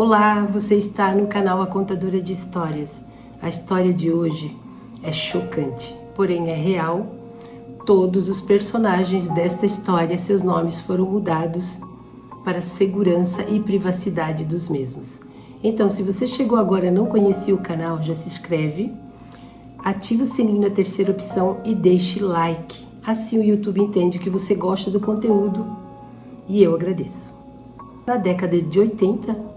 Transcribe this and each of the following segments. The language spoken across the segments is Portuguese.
Olá, você está no canal A Contadora de Histórias. A história de hoje é chocante, porém é real. Todos os personagens desta história, seus nomes foram mudados para segurança e privacidade dos mesmos. Então, se você chegou agora e não conhecia o canal, já se inscreve, ative o sininho na terceira opção e deixe like. Assim o YouTube entende que você gosta do conteúdo e eu agradeço. Na década de 80,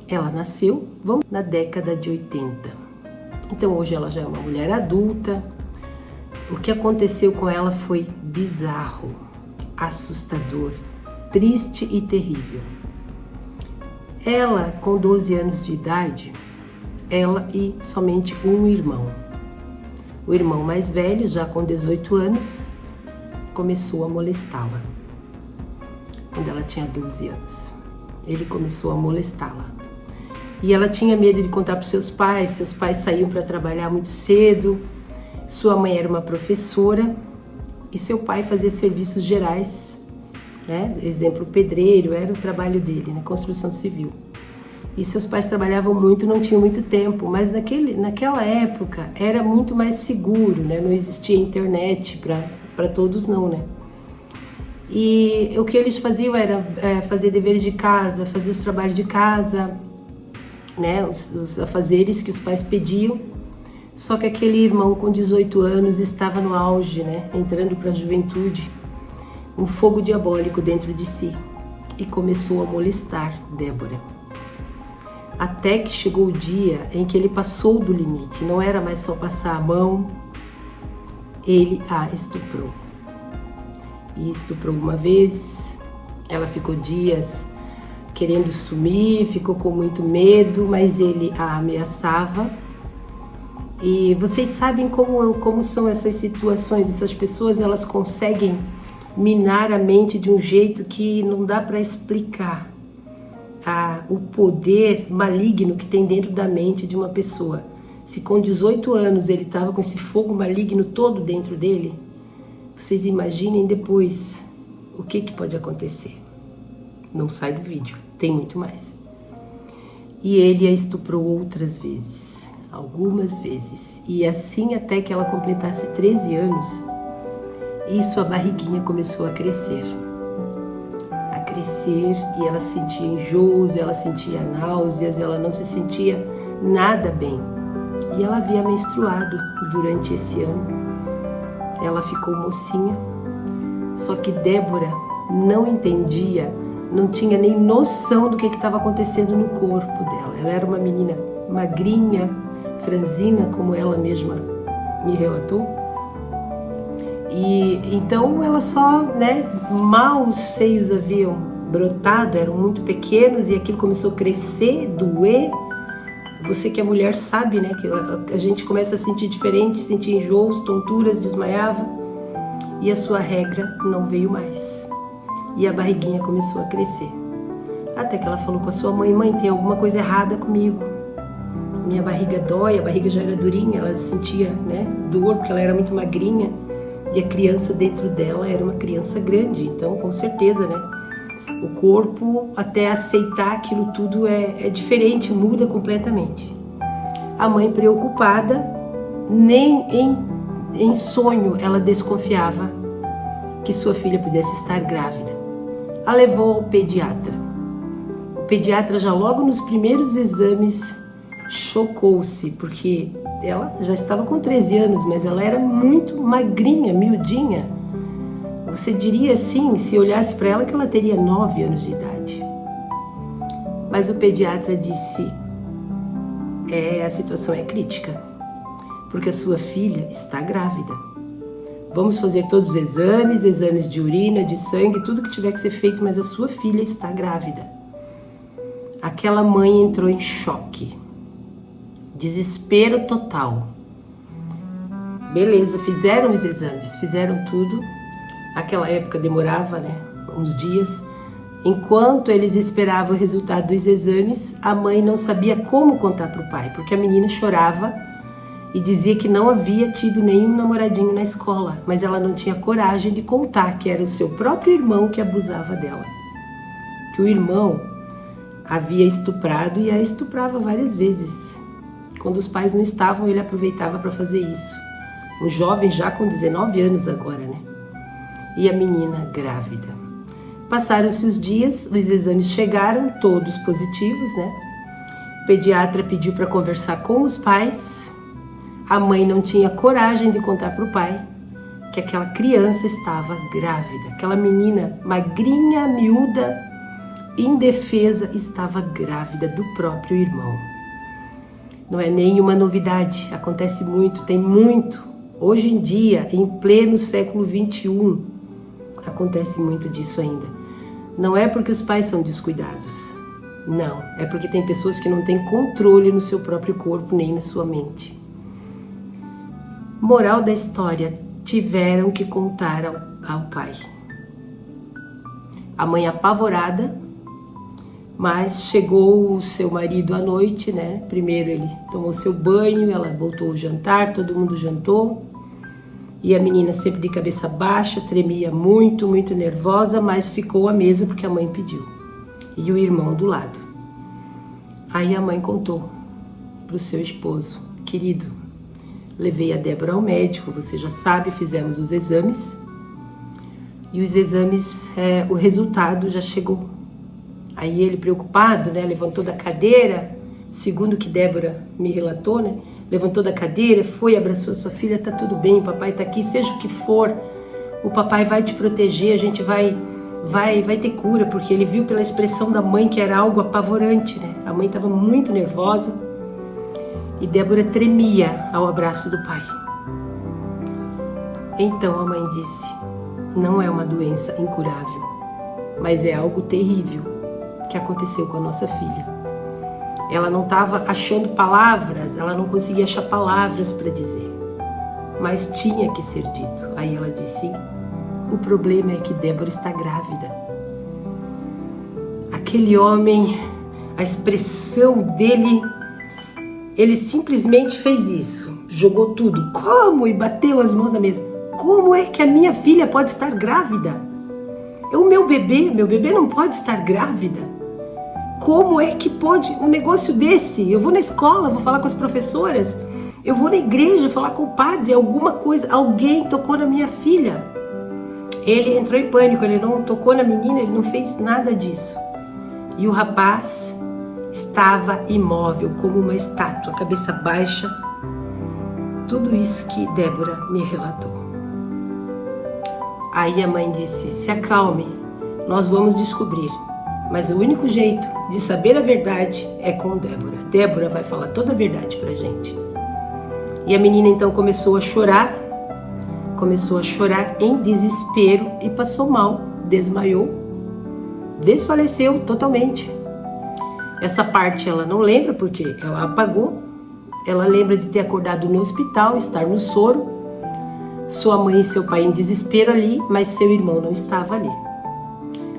ela nasceu, vamos na década de 80. Então hoje ela já é uma mulher adulta. O que aconteceu com ela foi bizarro, assustador, triste e terrível. Ela, com 12 anos de idade, ela e somente um irmão. O irmão mais velho, já com 18 anos, começou a molestá-la. Quando ela tinha 12 anos, ele começou a molestá-la. E ela tinha medo de contar para seus pais saíam para trabalhar muito cedo, sua mãe era uma professora e seu pai fazia serviços gerais, né? Exemplo, pedreiro, era o trabalho dele, na construção civil. E seus pais trabalhavam muito, não tinham muito tempo, mas naquela época era muito mais seguro, né? Não existia internet para todos não, né? E o que eles faziam era fazer deveres de casa, fazer os trabalhos de casa, né, os afazeres que os pais pediam. Só que aquele irmão com 18 anos estava no auge, né, entrando para a juventude, um fogo diabólico dentro de si, e começou a molestar Débora. Até que chegou o dia em que ele passou do limite, não era mais só passar a mão, ele a estuprou. E estuprou uma vez, ela ficou dias querendo sumir, ficou com muito medo, mas ele a ameaçava. E vocês sabem como são essas situações, essas pessoas, elas conseguem minar a mente de um jeito que não dá para explicar o poder maligno que tem dentro da mente de uma pessoa. Se com 18 anos ele estava com esse fogo maligno todo dentro dele, vocês imaginem depois o que pode acontecer. Não sai do vídeo, tem muito mais. E ele a estuprou outras vezes, algumas vezes. E assim até que ela completasse 13 anos, e sua barriguinha começou a crescer. E ela sentia enjoos, ela sentia náuseas, ela não se sentia nada bem. E ela havia menstruado durante esse ano. Ela ficou mocinha, só que Débora não entendia, não tinha nem noção do que estava acontecendo no corpo dela. Ela era uma menina magrinha, franzina, como ela mesma me relatou. E então ela só, né, mal os seios haviam brotado, eram muito pequenos e aquilo começou a crescer, doer. Você que é mulher sabe, né, que a gente começa a sentir diferente, sentir enjoos, tonturas, desmaiava. E a sua regra não veio mais. E a barriguinha começou a crescer. Até que ela falou com a sua mãe: mãe, tem alguma coisa errada comigo. Minha barriga dói, a barriga já era durinha, ela sentia, né, dor porque ela era muito magrinha. E a criança dentro dela era uma criança grande, então com certeza, né, o corpo até aceitar aquilo tudo é diferente, muda completamente. A mãe preocupada, nem em sonho ela desconfiava que sua filha pudesse estar grávida. A levou ao pediatra. O pediatra já logo nos primeiros exames chocou-se, porque ela já estava com 13 anos, mas ela era muito magrinha, miudinha. Você diria assim, se olhasse para ela, que ela teria 9 anos de idade. Mas o pediatra disse: a situação é crítica, porque a sua filha está grávida. Vamos fazer todos os exames de urina, de sangue, tudo que tiver que ser feito, mas a sua filha está grávida. Aquela mãe entrou em choque. Desespero total. Beleza, fizeram os exames, fizeram tudo. Aquela época demorava, né, uns dias. Enquanto eles esperavam o resultado dos exames, a mãe não sabia como contar para o pai, porque a menina chorava e dizia que não havia tido nenhum namoradinho na escola, mas ela não tinha coragem de contar que era o seu próprio irmão que abusava dela. Que o irmão havia estuprado e a estuprava várias vezes. Quando os pais não estavam, ele aproveitava para fazer isso. Um jovem já com 19 anos agora, né? E a menina grávida. Passaram-se os dias, os exames chegaram, todos positivos, né? O pediatra pediu para conversar com os pais. A mãe não tinha coragem de contar para o pai que aquela criança estava grávida. Aquela menina magrinha, miúda, indefesa, estava grávida do próprio irmão. Não é nenhuma novidade, acontece muito, tem muito. Hoje em dia, em pleno século XXI, acontece muito disso ainda. Não é porque os pais são descuidados, não. É porque tem pessoas que não têm controle no seu próprio corpo nem na sua mente. Moral da história, tiveram que contar ao pai. A mãe apavorada, mas chegou o seu marido à noite, né? Primeiro ele tomou seu banho, ela voltou ao jantar, todo mundo jantou. E a menina sempre de cabeça baixa, tremia muito, muito nervosa, mas ficou à mesa porque a mãe pediu. E o irmão do lado. Aí a mãe contou para o seu esposo: querido, levei a Débora ao médico, você já sabe, fizemos os exames. E os exames, o resultado já chegou. Aí ele, preocupado, né, levantou da cadeira, segundo o que Débora me relatou, né? Levantou da cadeira, foi, abraçou a sua filha, tá tudo bem, o papai tá aqui, seja o que for, o papai vai te proteger, a gente vai ter cura, porque ele viu pela expressão da mãe que era algo apavorante, né? A mãe estava muito nervosa e Débora tremia ao abraço do pai. Então a mãe disse: não é uma doença incurável, mas é algo terrível que aconteceu com a nossa filha. Ela não estava achando palavras, ela não conseguia achar palavras para dizer, mas tinha que ser dito. Aí ela disse: o problema é que Débora está grávida. Aquele homem, a expressão dele, ele simplesmente fez isso, jogou tudo. Como? E bateu as mãos na mesa. Como é que a minha filha pode estar grávida? É o meu bebê não pode estar grávida. Como é que pode um negócio desse? Eu vou na escola, vou falar com as professoras, eu vou na igreja falar com o padre, alguma coisa, alguém tocou na minha filha. Ele entrou em pânico, ele não tocou na menina, ele não fez nada disso. E o rapaz estava imóvel, como uma estátua, cabeça baixa. Tudo isso que Débora me relatou. Aí a mãe disse: se acalme, nós vamos descobrir. Mas o único jeito de saber a verdade é com Débora. Débora vai falar toda a verdade pra gente. E a menina então começou a chorar em desespero e passou mal, desmaiou, desfaleceu totalmente. Essa parte ela não lembra porque ela apagou. Ela lembra de ter acordado no hospital, estar no soro, sua mãe e seu pai em desespero ali, mas seu irmão não estava ali.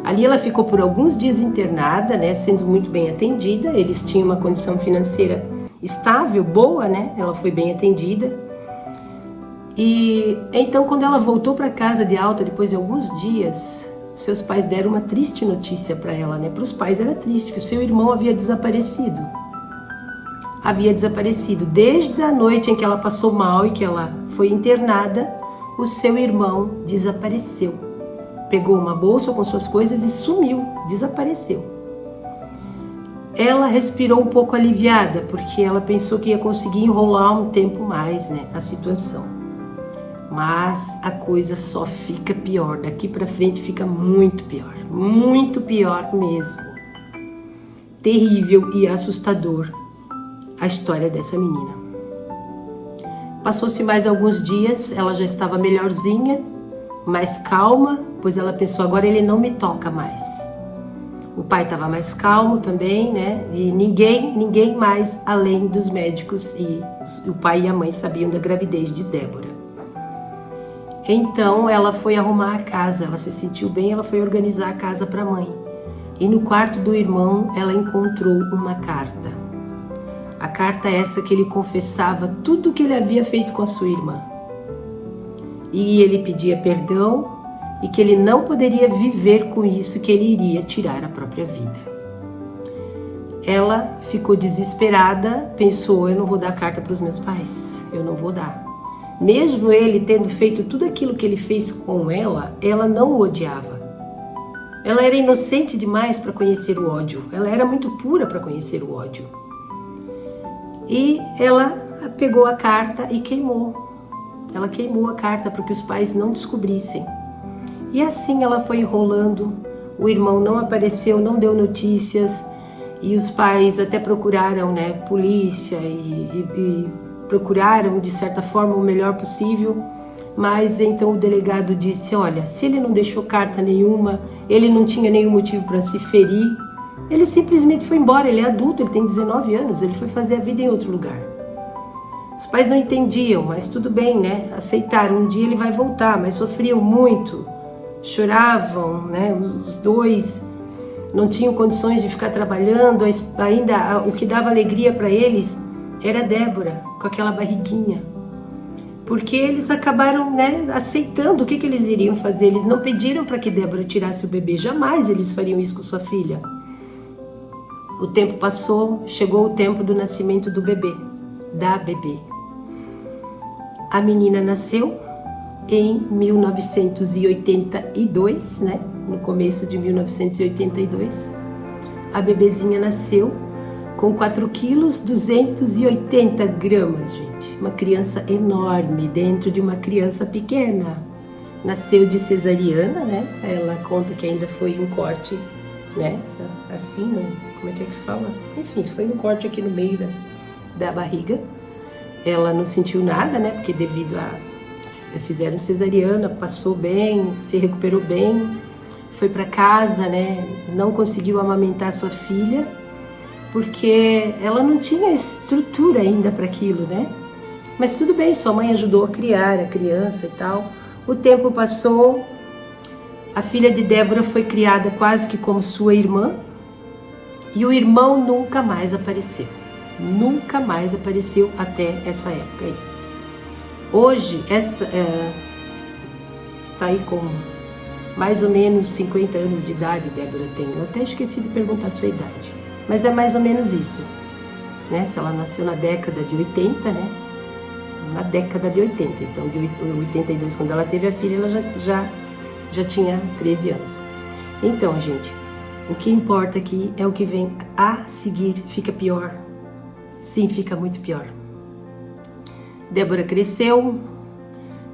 Ali ela ficou por alguns dias internada, né, sendo muito bem atendida. Eles tinham uma condição financeira estável, boa, né? Ela foi bem atendida. E então, quando ela voltou para casa de alta, depois de alguns dias, seus pais deram uma triste notícia para ela, né? Para os pais era triste, que o seu irmão havia desaparecido. Desde a noite em que ela passou mal e que ela foi internada, o seu irmão desapareceu. Pegou uma bolsa com suas coisas e sumiu, desapareceu. Ela respirou um pouco aliviada, porque ela pensou que ia conseguir enrolar um tempo mais, né, a situação. Mas a coisa só fica pior, daqui para frente fica muito pior mesmo. Terrível e assustador a história dessa menina. Passou-se mais alguns dias, ela já estava melhorzinha, mais calma, pois ela pensou: agora ele não me toca mais. O pai estava mais calmo também, né? E ninguém mais além dos médicos e o pai e a mãe sabiam da gravidez de Débora. Então ela foi arrumar a casa, ela se sentiu bem, ela foi organizar a casa para a mãe. E no quarto do irmão ela encontrou uma carta. A carta é essa que ele confessava tudo o que ele havia feito com a sua irmã. E ele pedia perdão e que ele não poderia viver com isso, que ele iria tirar a própria vida. Ela ficou desesperada, pensou, eu não vou dar carta para os meus pais, eu não vou dar. Mesmo ele tendo feito tudo aquilo que ele fez com ela não o odiava. Ela era inocente demais para conhecer o ódio, ela era muito pura para conhecer o ódio. E ela pegou a carta e queimou. Ela queimou a carta para que os pais não descobrissem. E assim ela foi enrolando, o irmão não apareceu, não deu notícias, e os pais até procuraram, né, polícia e procuraram de certa forma o melhor possível, mas então o delegado disse, olha, se ele não deixou carta nenhuma, ele não tinha nenhum motivo para se ferir, ele simplesmente foi embora, ele é adulto, ele tem 19 anos, ele foi fazer a vida em outro lugar. Os pais não entendiam, mas tudo bem, né, aceitaram, um dia ele vai voltar, mas sofriam muito, choravam, né, os dois não tinham condições de ficar trabalhando, ainda o que dava alegria para eles era Débora, com aquela barriguinha. Porque eles acabaram, né, aceitando o que eles iriam fazer. Eles não pediram para que Débora tirasse o bebê, jamais eles fariam isso com sua filha. O tempo passou, chegou o tempo do nascimento do bebê, da bebê. A menina nasceu em 1982, né? No começo de 1982, a bebezinha nasceu com 4 quilos 280 gramas, gente. Uma criança enorme dentro de uma criança pequena. Nasceu de cesariana, né? Ela conta que ainda foi um corte, né? Assim, como é que fala? Enfim, foi um corte aqui no meio da barriga. Ela não sentiu nada, né? Porque devido a... fizeram cesariana, passou bem, se recuperou bem. Foi para casa, né? Não conseguiu amamentar sua filha, porque ela não tinha estrutura ainda para aquilo, né? Mas tudo bem, sua mãe ajudou a criar a criança e tal. O tempo passou, a filha de Débora foi criada quase que como sua irmã, e o irmão nunca mais apareceu. Nunca mais apareceu até essa época aí. Hoje, tá aí com mais ou menos 50 anos de idade, Débora tem. Eu até esqueci de perguntar a sua idade. Mas é mais ou menos isso, né? Se ela nasceu na década de 80, né? Na década de 80. Então, de 82, quando ela teve a filha, ela já tinha 13 anos. Então, gente, o que importa aqui é o que vem a seguir. Fica pior. Sim, fica muito pior. Débora cresceu.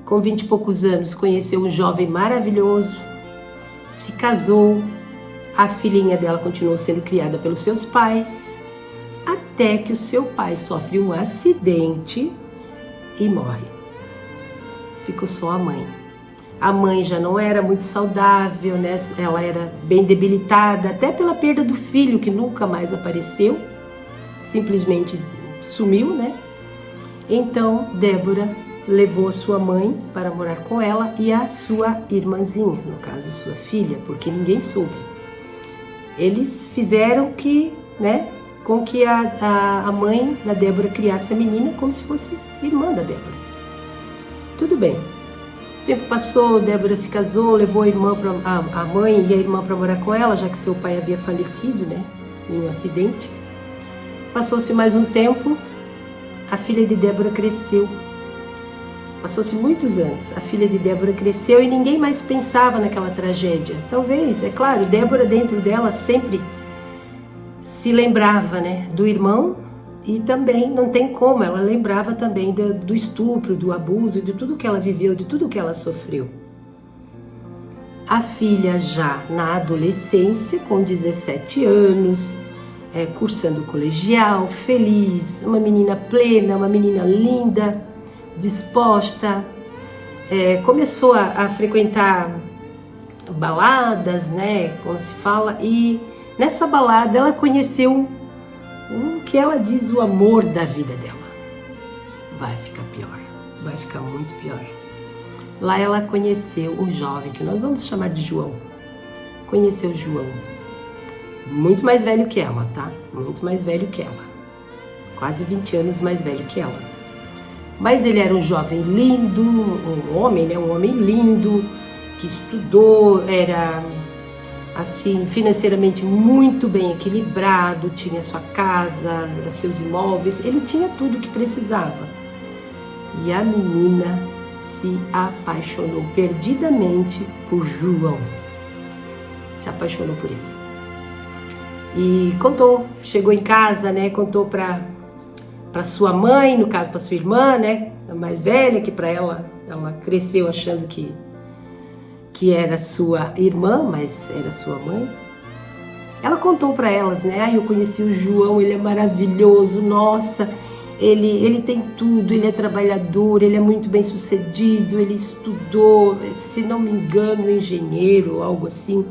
Com 20 e poucos anos, conheceu um jovem maravilhoso, se casou, a filhinha dela continuou sendo criada pelos seus pais, até que o seu pai sofre um acidente e morre. Ficou só a mãe. A mãe já não era muito saudável, né? Ela era bem debilitada, até pela perda do filho, que nunca mais apareceu, simplesmente sumiu, né? Então, Débora levou a sua mãe para morar com ela e a sua irmãzinha, no caso sua filha, porque ninguém soube. Eles fizeram que, né, com que a mãe da Débora criasse a menina como se fosse irmã da Débora. Tudo bem. O tempo passou, Débora se casou, levou a mãe e a irmã para morar com ela, já que seu pai havia falecido, né, em um acidente. Passou-se mais um tempo, a filha de Débora cresceu. Passou-se muitos anos, a filha de Débora cresceu e ninguém mais pensava naquela tragédia. Talvez, é claro, Débora dentro dela sempre se lembrava, né, do irmão, e também não tem como, ela lembrava também do estupro, do abuso, de tudo que ela viveu, de tudo que ela sofreu. A filha já na adolescência, com 17 anos, cursando o colegial, feliz, uma menina plena, uma menina linda, disposta, começou a frequentar baladas, né, como se fala, e nessa balada ela conheceu o que ela diz, o amor da vida dela. Vai ficar pior, vai ficar muito pior. Lá ela conheceu um jovem, que nós vamos chamar de João. Conheceu João, muito mais velho que ela, tá? Muito mais velho que ela, quase 20 anos mais velho que ela. Mas ele era um jovem lindo, um homem, né? Um homem lindo, que estudou, era assim, financeiramente muito bem equilibrado, tinha sua casa, seus imóveis, ele tinha tudo o que precisava. E a menina se apaixonou perdidamente por João. Se apaixonou por ele. E contou, chegou em casa, né, contou para sua mãe, no caso para sua irmã, né, a mais velha, que para ela cresceu achando que era sua irmã, mas era sua mãe. Ela contou para elas, né, eu conheci o João, ele é maravilhoso, nossa, ele tem tudo, ele é trabalhador, ele é muito bem sucedido, ele estudou, se não me engano, engenheiro ou algo assim.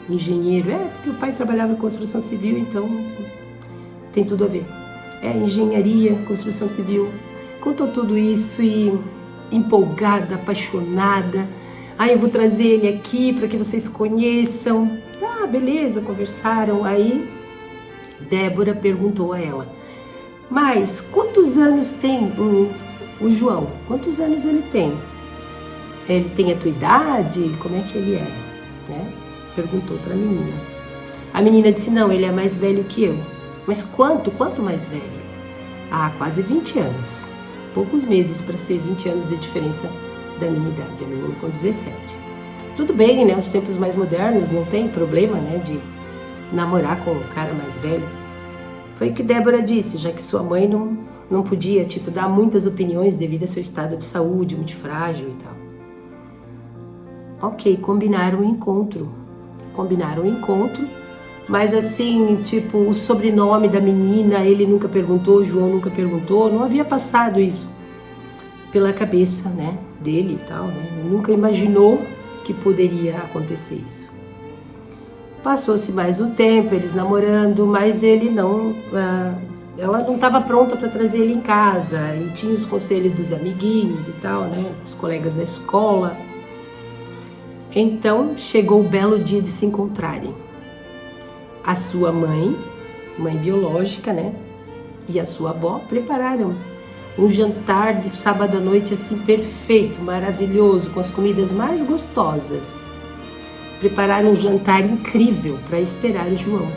Engenheiro, porque o pai trabalhava em construção civil, então tem tudo a ver. Engenharia, construção civil. Contou tudo isso e empolgada, apaixonada. Eu vou trazer ele aqui para que vocês conheçam. Beleza, conversaram. Aí Débora perguntou a ela: mas quantos anos tem o João? Quantos anos ele tem? Ele tem a tua idade? Como é que ele é? Né? Perguntou para a menina. A menina disse: não, ele é mais velho que eu. Mas quanto mais velho? Quase 20 anos. Poucos meses para ser 20 anos de diferença da minha idade. A menina com 17. Tudo bem, né? Os tempos mais modernos, não tem problema, né? De namorar com um cara mais velho. Foi o que Débora disse, já que sua mãe não podia, dar muitas opiniões devido ao seu estado de saúde, muito frágil e tal. Ok, combinaram o encontro, mas assim, o sobrenome da menina, ele nunca perguntou, o João nunca perguntou, não havia passado isso pela cabeça, né, dele e tal, né, ele nunca imaginou que poderia acontecer isso. Passou-se mais um tempo, eles namorando, mas ela não estava pronta para trazer ele em casa, e tinha os conselhos dos amiguinhos e tal, né, os colegas da escola. Então, chegou o belo dia de se encontrarem. A sua mãe biológica, né, e a sua avó prepararam um jantar de sábado à noite assim perfeito, maravilhoso, com as comidas mais gostosas. Prepararam um jantar incrível para esperar o João.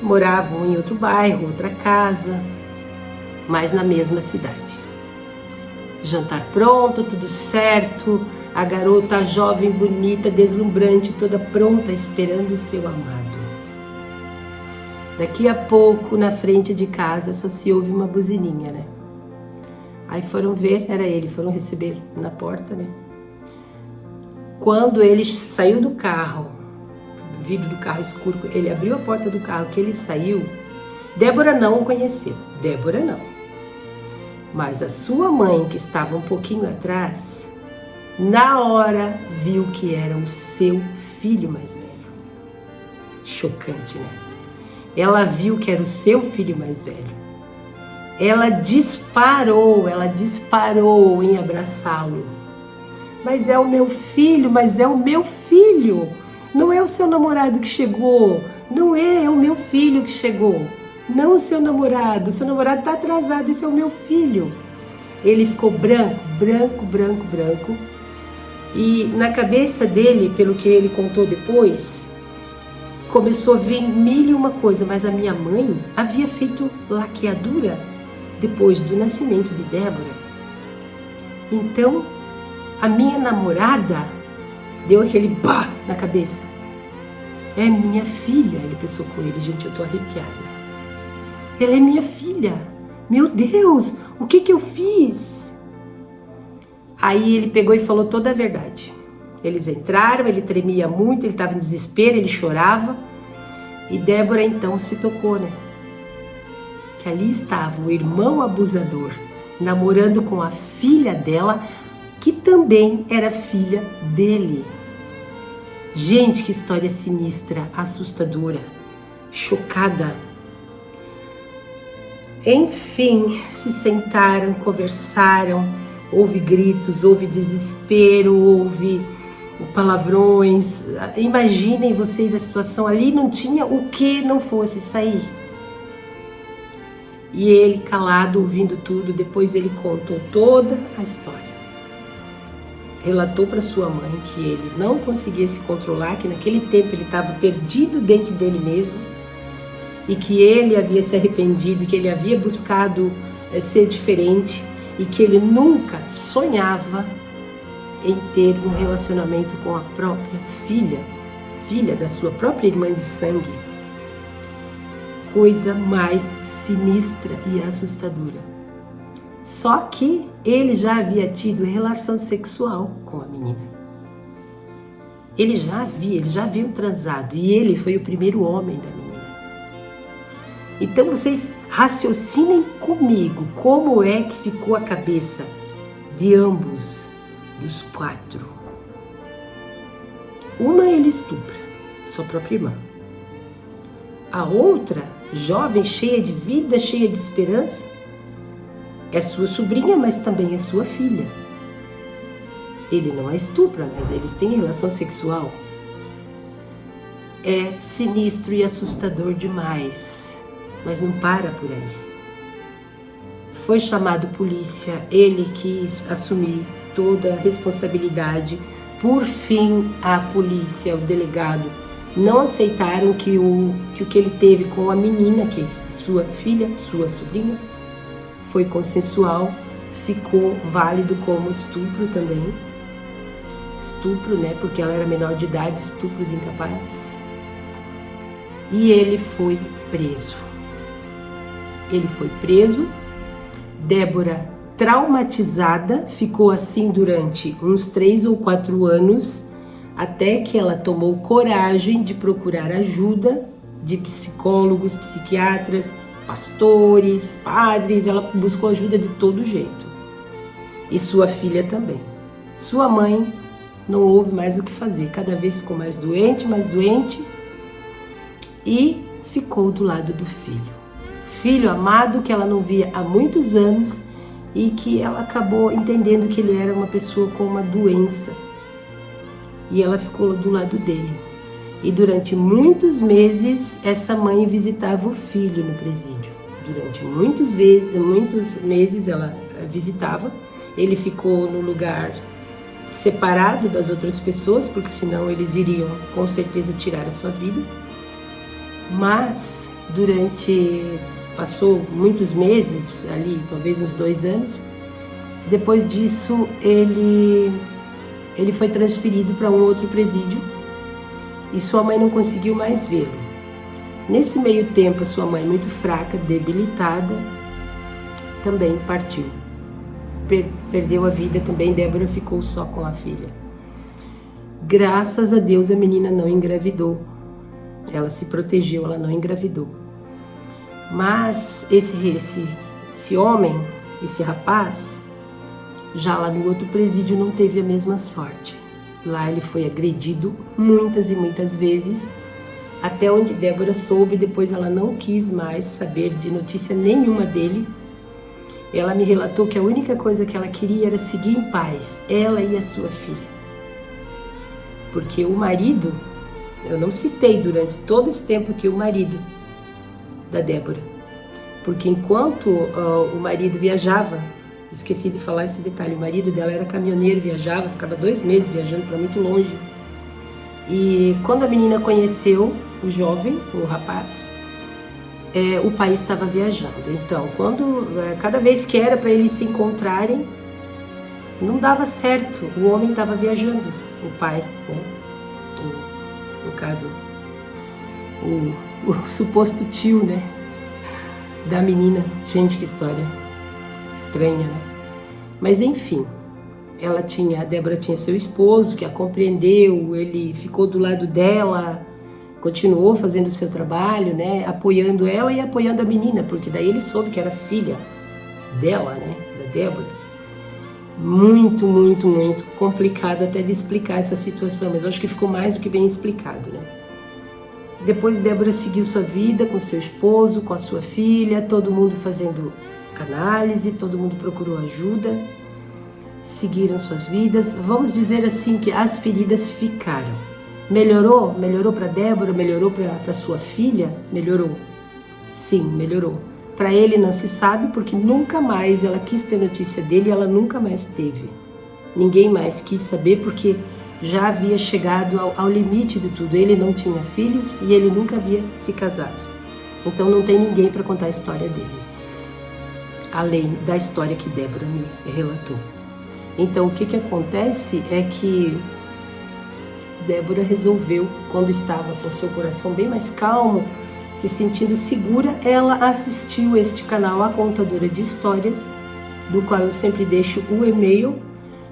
Moravam em outro bairro, outra casa, mas na mesma cidade. Jantar pronto, tudo certo. A garota jovem, bonita, deslumbrante, toda pronta, esperando o seu amado. Daqui a pouco, na frente de casa, só se ouve uma buzininha, né? Aí foram ver, era ele, foram receber na porta, né? Quando ele saiu do carro, o vidro do carro escuro, ele abriu a porta do carro, que ele saiu, Débora não o conheceu, Débora não. Mas a sua mãe, que estava um pouquinho atrás, na hora viu que era o seu filho mais velho. Chocante, né? Ela viu que era o seu filho mais velho. Ela disparou em abraçá-lo. Mas é o meu filho, Não é o seu namorado que chegou. Não é o meu filho que chegou. Não o seu namorado está atrasado, esse é o meu filho. Ele ficou branco. E na cabeça dele, pelo que ele contou depois, começou a vir mil e uma coisa, mas a minha mãe havia feito laqueadura depois do nascimento de Débora. Então, a minha namorada deu aquele pá na cabeça. É minha filha, ele pensou com ele. Gente, eu tô arrepiada. Ela é minha filha. Meu Deus, o que eu fiz? Aí ele pegou e falou toda a verdade. Eles entraram, ele tremia muito, ele estava em desespero, ele chorava. E Débora então se tocou, né? Que ali estava o irmão abusador, namorando com a filha dela, que também era filha dele. Gente, que história sinistra, assustadora, chocada. Enfim, se sentaram, conversaram, houve gritos, houve desespero, houve palavrões. Imaginem vocês a situação, ali não tinha o que não fosse sair. E ele calado, ouvindo tudo, depois ele contou toda a história. relatou para sua mãe que ele não conseguia se controlar, que naquele tempo ele estava perdido dentro dele mesmo e que ele havia se arrependido, que ele havia buscado ser diferente e que ele nunca sonhava em ter um relacionamento com a própria filha da sua própria irmã de sangue. Coisa mais sinistra e assustadora. Só que ele já havia tido relação sexual com a menina. Eles já haviam transado e ele foi o primeiro homem da menina. Então vocês raciocinem comigo como é que ficou a cabeça de ambos, dos 4. Uma ele estupra, sua própria irmã. A outra, jovem, cheia de vida, cheia de esperança, é sua sobrinha, mas também é sua filha. Ele não a estupra, mas eles têm relação sexual. É sinistro e assustador demais, mas não para por aí. Foi chamado polícia, ele quis assumir toda a responsabilidade. Por fim, a polícia, o delegado, não aceitaram que o que ele teve com a menina, que sua filha, sua sobrinha, foi consensual, ficou válido como estupro também. Estupro, né? Porque ela era menor de idade, estupro de incapaz. E ele foi preso. Débora, traumatizada, ficou assim durante uns 3 ou 4 anos, até que ela tomou coragem de procurar ajuda de psicólogos, psiquiatras, pastores, padres. Ela buscou ajuda de todo jeito. E sua filha também. Sua mãe não houve mais o que fazer. Cada vez ficou mais doente. E ficou do lado do filho. Filho amado que ela não via há muitos anos e que ela acabou entendendo que ele era uma pessoa com uma doença. E ela ficou do lado dele. E durante muitos meses, essa mãe visitava o filho no presídio. Durante muitos meses ela visitava. Ele ficou no lugar separado das outras pessoas, porque senão eles iriam com certeza tirar a sua vida. Mas passou muitos meses, ali talvez uns 2 anos. Depois disso, ele foi transferido para um outro presídio. E sua mãe não conseguiu mais vê-lo. Nesse meio tempo, a sua mãe, muito fraca, debilitada, também partiu. Perdeu a vida também. Débora ficou só com a filha. Graças a Deus, a menina não engravidou. Ela se protegeu, ela não engravidou. Mas esse homem, esse rapaz, já lá no outro presídio não teve a mesma sorte. Lá ele foi agredido muitas e muitas vezes, até onde Débora soube. Depois ela não quis mais saber de notícia nenhuma dele. Ela me relatou que a única coisa que ela queria era seguir em paz, ela e a sua filha. Porque o marido, eu não citei durante todo esse tempo aqui o marido da Débora. Porque enquanto o marido viajava, esqueci de falar esse detalhe, o marido dela era caminhoneiro, viajava, ficava 2 meses viajando para muito longe. E quando a menina conheceu o jovem, o rapaz, o pai estava viajando. Então, cada vez que era para eles se encontrarem, não dava certo, o homem estava viajando, o pai, né? No caso, o suposto tio, né? Da menina. Gente, que história estranha, né? Mas enfim, a Débora tinha seu esposo que a compreendeu, ele ficou do lado dela, continuou fazendo o seu trabalho, né? Apoiando ela e apoiando a menina, porque daí ele soube que era filha dela, né? Da Débora. Muito, muito, muito complicado até de explicar essa situação, mas eu acho que ficou mais do que bem explicado, né? Depois Débora seguiu sua vida com seu esposo, com a sua filha, todo mundo fazendo análise, todo mundo procurou ajuda, seguiram suas vidas. Vamos dizer assim que as feridas ficaram. Melhorou? Melhorou para Débora? Melhorou para sua filha? Melhorou. Sim, melhorou. Para ele não se sabe, porque nunca mais ela quis ter notícia dele e ela nunca mais teve. Ninguém mais quis saber porque já havia chegado ao limite de tudo. Ele não tinha filhos e ele nunca havia se casado. Então não tem ninguém para contar a história dele, além da história que Débora me relatou. Então o que acontece é que Débora resolveu, quando estava com seu coração bem mais calmo, se sentindo segura, ela assistiu este canal A Contadora de Histórias, do qual eu sempre deixo o e-mail,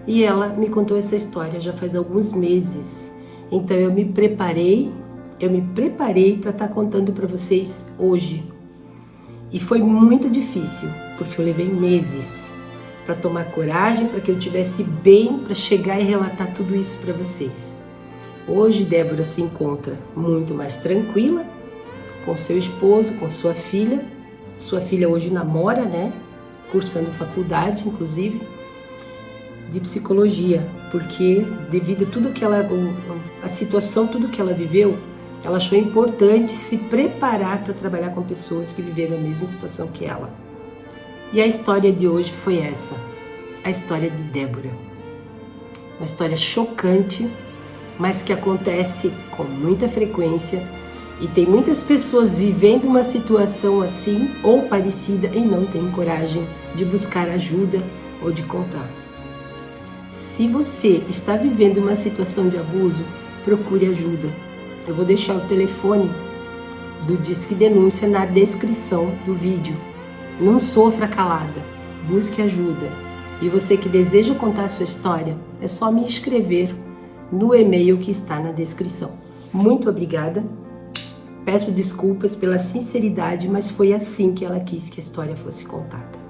e ela me contou essa história já faz alguns meses. Então eu me preparei para estar contando para vocês hoje. E foi muito difícil, porque eu levei meses para tomar coragem, para que eu estivesse bem, para chegar e relatar tudo isso para vocês. Hoje Débora se encontra muito mais tranquila, com seu esposo, com sua filha. Sua filha hoje namora, né? Cursando faculdade, inclusive, de psicologia, porque devido a tudo que a situação, tudo que ela viveu, ela achou importante se preparar para trabalhar com pessoas que viveram a mesma situação que ela. E a história de hoje foi essa, a história de Débora. Uma história chocante, mas que acontece com muita frequência e tem muitas pessoas vivendo uma situação assim ou parecida e não têm coragem de buscar ajuda ou de contar. Se você está vivendo uma situação de abuso, procure ajuda. Eu vou deixar o telefone do Disque Denúncia na descrição do vídeo. Não sofra calada, busque ajuda. E você que deseja contar a sua história, é só me escrever no e-mail que está na descrição. Muito obrigada. Peço desculpas pela sinceridade, mas foi assim que ela quis que a história fosse contada.